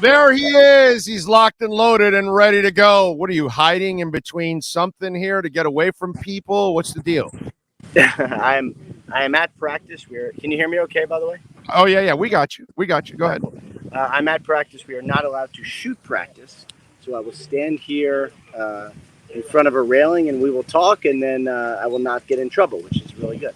There he is. He's locked and loaded and ready to go. What are you hiding in between something here to get away from people? What's the deal? I'm at practice. Can you hear me okay, by the way? Oh, yeah. We got you. Go ahead. I'm at practice. We are not allowed to shoot practice. So I will stand here in front of a railing and we will talk, and then I will not get in trouble, which is really good.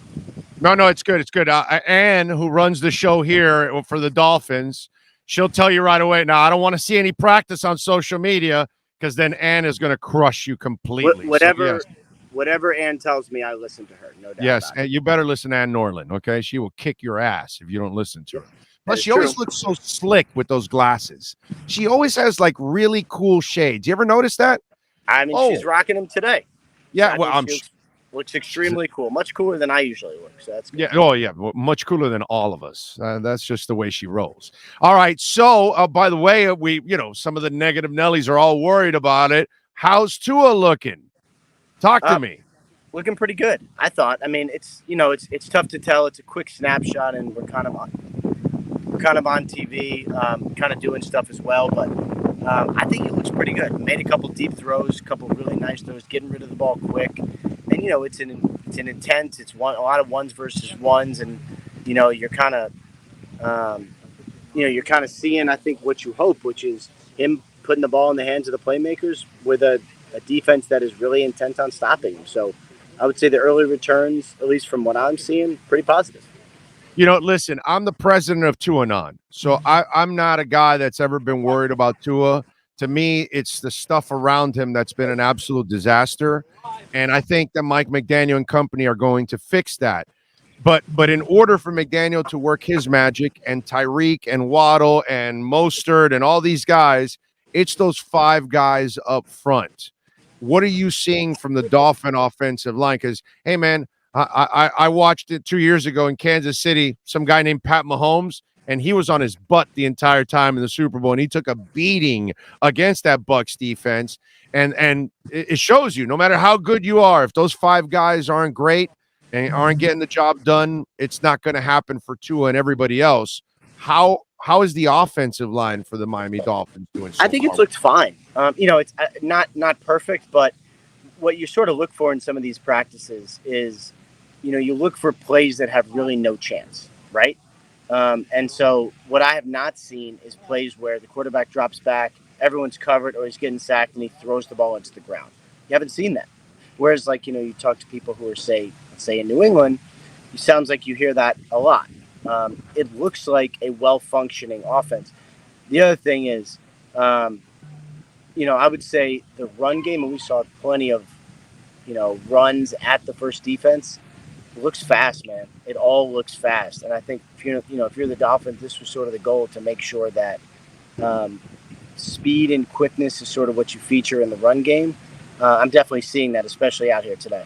No, it's good. It's good. Ann, who runs the show here for the Dolphins, she'll tell you right away. Now, I don't want to see any practice on social media because then Ann is going to crush you completely. Whatever Ann tells me, I listen to her. No doubt. Yes, and you better listen to Ann Norland, okay? She will kick your ass if you don't listen to her. Plus, she always looks so slick with those glasses. She always has like really cool shades. You ever notice that? I mean, she's rocking them today. Yeah, well, looks extremely cool, much cooler than I usually look. So that's good. Yeah. Oh, yeah, much cooler than all of us. That's just the way she rolls. All right. So, by the way, some of the negative Nellies are all worried about it. How's Tua looking? Talk to me. Looking pretty good, I thought. I mean, it's tough to tell. It's a quick snapshot, and we're kind of on TV, kind of doing stuff as well. But I think it looks pretty good. Made a couple deep throws, a couple really nice throws, getting rid of the ball quick. And it's an intense. It's a lot of ones versus ones, and you're kind of seeing, I think, what you hope, which is him putting the ball in the hands of the playmakers with a defense that is really intent on stopping him. So I would say the early returns, at least from what I'm seeing, pretty positive. Listen, I'm the president of Tuanon, so I'm not a guy that's ever been worried about Tua. To me, it's the stuff around him that's been an absolute disaster, and I think that Mike McDaniel and company are going to fix that. But in order for McDaniel to work his magic, and Tyreek and Waddle and Mostert and all these guys, it's those five guys up front. What are you seeing from the Dolphin offensive line? Because, hey, man, I watched it 2 years ago in Kansas City, some guy named Pat Mahomes, and he was on his butt the entire time in the Super Bowl, and he took a beating against that Bucs defense. And it shows you, no matter how good you are, if those five guys aren't great and aren't getting the job done, it's not going to happen for Tua and everybody else. How is the offensive line for the Miami Dolphins doing? I think it's looked fine. It's not perfect, but what you sort of look for in some of these practices is, you look for plays that have really no chance, right? And so what I have not seen is plays where the quarterback drops back, everyone's covered, or he's getting sacked, and he throws the ball into the ground. You haven't seen that. Whereas, you talk to people who are, say in New England, it sounds like you hear that a lot. It looks like a well-functioning offense. The other thing is, I would say the run game, and we saw plenty of, runs at the first defense. It looks fast, man. It all looks fast, and I think if you're the Dolphins, this was sort of the goal, to make sure that speed and quickness is sort of what you feature in the run game. I'm definitely seeing that, especially out here today.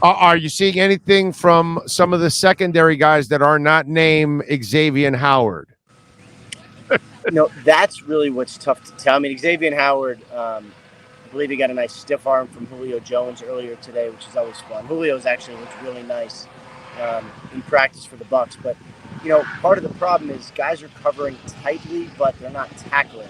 Are you seeing anything from some of the secondary guys that are not named Xavier Howard? That's really what's tough to tell. I mean, Xavier Howard, I believe he got a nice stiff arm from Julio Jones earlier today, which is always fun. Julio's actually looked really nice in practice for the Bucs. But, part of the problem is guys are covering tightly, but they're not tackling.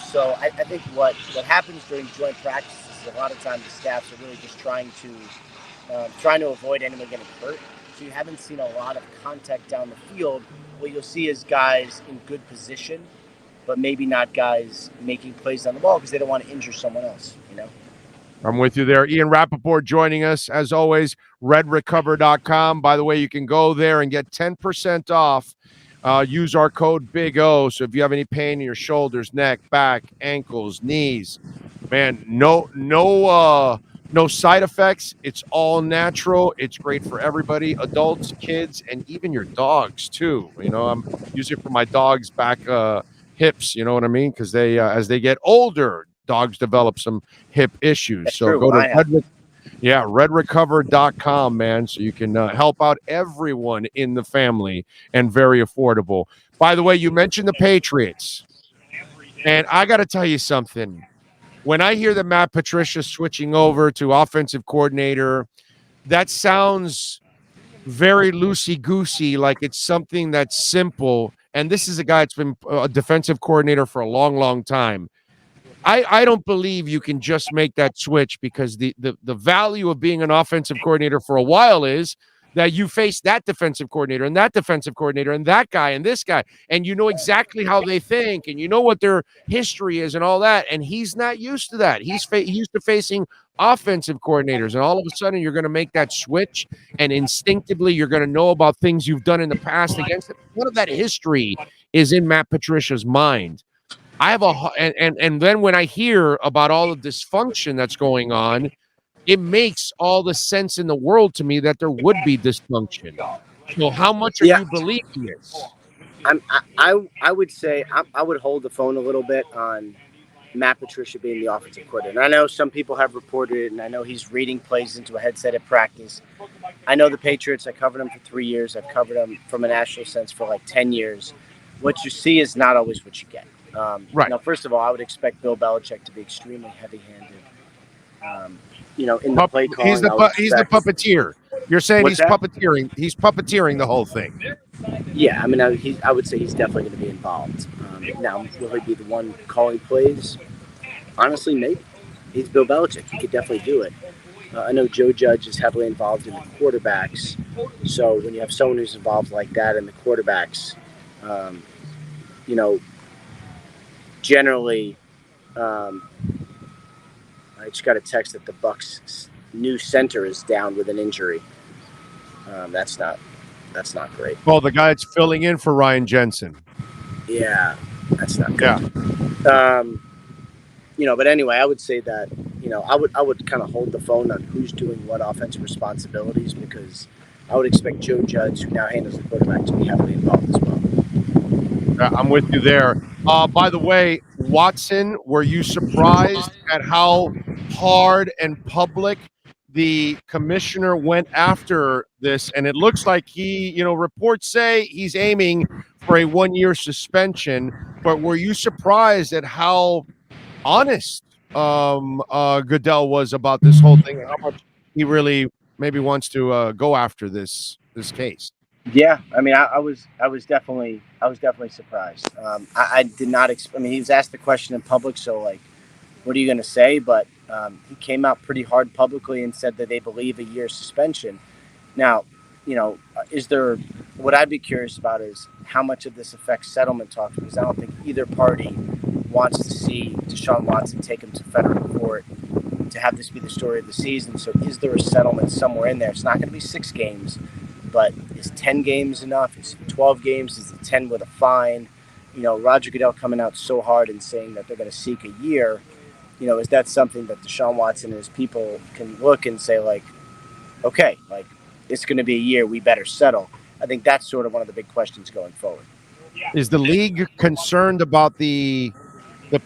So I think what happens during joint practices is a lot of times the staffs are really just trying to avoid anyone getting hurt. So you haven't seen a lot of contact down the field. What you'll see is guys in good position, but maybe not guys making plays on the ball because they don't want to injure someone else, I'm with you there. Ian Rapoport joining us, as always, redrecover.com. By the way, you can go there and get 10% off. Use our code Big O. So if you have any pain in your shoulders, neck, back, ankles, knees, man, no side effects. It's all natural. It's great for everybody, adults, kids, and even your dogs too. I'm using it for my dog's back hips. You know what I mean? Because they, as they get older, dogs develop some hip issues. That's so true. Go to redrecover.com, man, so you can help out everyone in the family, and very affordable. By the way, you mentioned the Patriots, and I got to tell you something. When I hear that Matt Patricia switching over to offensive coordinator, that sounds very loosey-goosey, like it's something that's simple, and this is a guy that's been a defensive coordinator for a long, long time. I don't believe you can just make that switch, because the value of being an offensive coordinator for a while is that you face that defensive coordinator and that defensive coordinator and that guy and this guy, and you know exactly how they think, and you know what their history is and all that. And he's not used to that. He's used to facing offensive coordinators, and all of a sudden you're going to make that switch, and instinctively you're going to know about things you've done in the past against him. None of that history is in Matt Patricia's mind. I have and then when I hear about all the dysfunction that's going on, it makes all the sense in the world to me that there would be dysfunction. So how much are Yeah, you believing this? I would say I would hold the phone a little bit on Matt Patricia being the offensive coordinator. And I know some people have reported it, and I know he's reading plays into a headset at practice. I know the Patriots. I covered them for 3 years. I've covered them from a national sense for like 10 years. What you see is not always what you get. Right. Now, first of all, I would expect Bill Belichick to be extremely heavy-handed. In the play calling. He's the puppeteer. You're saying What's he's that? puppeteering. He's puppeteering the whole thing. Yeah, I mean, I would say he's definitely going to be involved. Now, will he be the one calling plays? Honestly, maybe. He's Bill Belichick. He could definitely do it. I know Joe Judge is heavily involved in the quarterbacks. So when you have someone who's involved like that in the quarterbacks, generally, I just got a text that the Bucs' new center is down with an injury. That's not great. Oh, the guy that's filling in for Ryan Jensen. Yeah, that's not good. Yeah. But anyway, I would say that, I would kind of hold the phone on who's doing what offensive responsibilities, because I would expect Joe Judge, who now handles the quarterback, to be heavily involved as well. I'm with you there. By the way, Watson, were you surprised at how hard and public the commissioner went after this? And it looks like reports say he's aiming for a 1-year suspension. But were you surprised at how honest Goodell was about this whole thing, and how much he really maybe wants to go after this case? Yeah, I mean, I was definitely surprised. I did not. He was asked the question in public, so like, what are you going to say? But he came out pretty hard publicly and said that they believe a year suspension. Now, is there? What I'd be curious about is how much of this affects settlement talks, because I don't think either party wants to see Deshaun Watson take him to federal court to have this be the story of the season. So, is there a settlement somewhere in there? It's not going to be 6 games. But is 10 games enough? Is 12 games? Is it 10 with a fine? Roger Goodell coming out so hard and saying that they're going to seek a year. Is that something that Deshaun Watson and his people can look and say, like, okay, like, it's going to be a year, we better settle? I think that's sort of one of the big questions going forward. Is the league concerned about the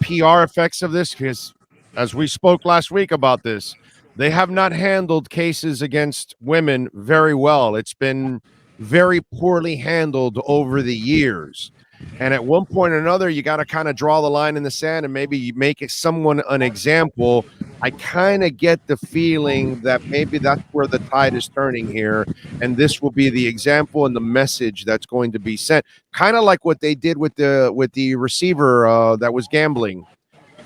PR effects of this? Because as we spoke last week about this, they have not handled cases against women very well. It's been very poorly handled over the years. And at one point or another, you got to kind of draw the line in the sand and maybe you make someone an example. I kind of get the feeling that maybe that's where the tide is turning here. And this will be the example and the message that's going to be sent. Kind of like what they did with the receiver that was gambling.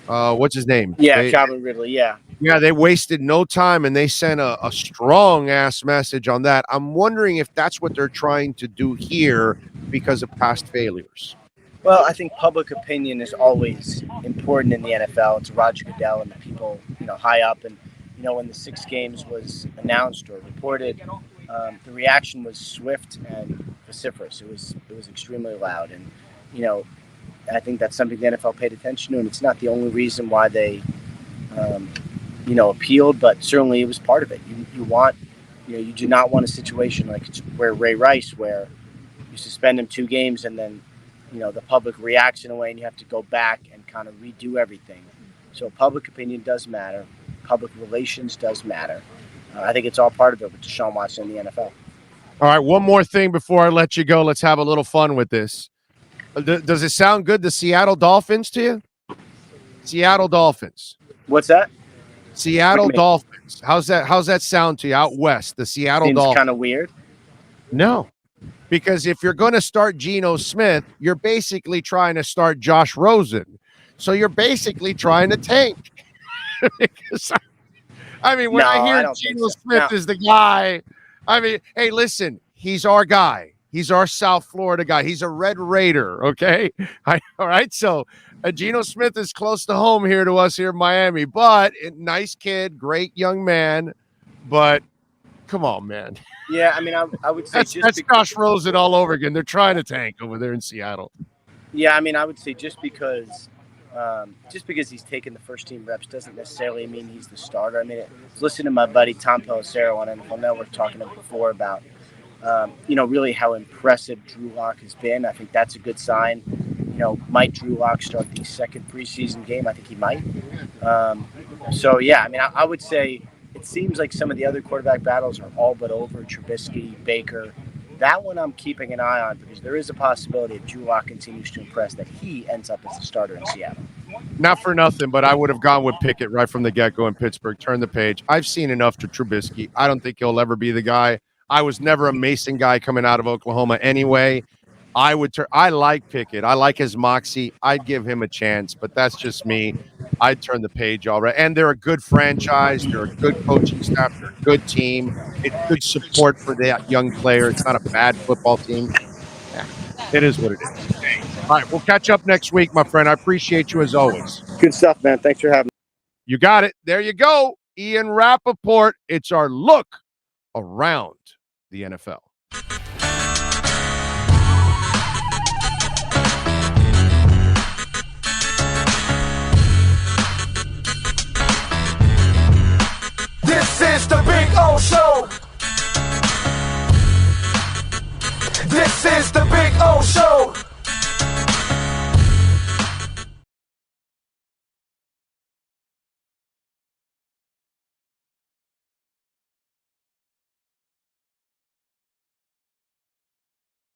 What's his name? Yeah, Calvin Ridley, yeah. Yeah, they wasted no time, and they sent a strong-ass message on that. I'm wondering if that's what they're trying to do here because of past failures. Well, I think public opinion is always important in the NFL. It's Roger Goodell and the people, high up. And, when the 6 games was announced or reported, the reaction was swift and vociferous. It was extremely loud. And, I think that's something the NFL paid attention to, and it's not the only reason why they, appealed, but certainly it was part of it. You do not want a situation like where Ray Rice, where you suspend him 2 games and then, the public reacts in a way and you have to go back and kind of redo everything. So public opinion does matter. Public relations does matter. I think it's all part of it with Deshaun Watson in the NFL. All right, one more thing before I let you go. Let's have a little fun with this. Does it sound good, the Seattle Dolphins, to you? Seattle Dolphins. What's that? Seattle Dolphins. How's that sound to you out west? The Seattle Dolphins. Seems kind of weird. No. Because if you're going to start Geno Smith, you're basically trying to start Josh Rosen. So you're basically trying to tank. I mean, when I hear Geno Smith is the guy, I mean, hey, listen, he's our guy. He's our South Florida guy. He's a Red Raider, okay? All right, so Geno Smith is close to home here to us here in Miami, but nice kid, great young man, but come on, man. Yeah, I mean, I would say that's Josh Rosen all over again. They're trying to tank over there in Seattle. Yeah, I mean, I would say just because he's taken the first team reps doesn't necessarily mean he's the starter. I mean, listen to my buddy Tom Pelissero on NFL Network talking before about really how impressive Drew Lock has been. I think that's a good sign. Might Drew Lock start the second preseason game? I think he might. So yeah, I mean, I would say. It seems like some of the other quarterback battles are all but over. Trubisky, Baker. That one I'm keeping an eye on because there is a possibility if Drew Lock continues to impress that he ends up as a starter in Seattle. Not for nothing, but I would have gone with Pickett right from the get-go in Pittsburgh. Turn the page. I've seen enough to Trubisky. I don't think he'll ever be the guy. I was never a Mason guy coming out of Oklahoma anyway. I like Pickett. I like his moxie. I'd give him a chance, but that's just me. I'd turn the page already. And they're a good franchise. They're a good coaching staff. They're a good team. It's good support for that young player. It's not a bad football team. Yeah, it is what it is. All right, we'll catch up next week, my friend. I appreciate you as always. Good stuff, man. Thanks for having me. You got it. There you go. Ian Rapoport. It's our look around the NFL. This is the Big O Show. This is the Big O Show.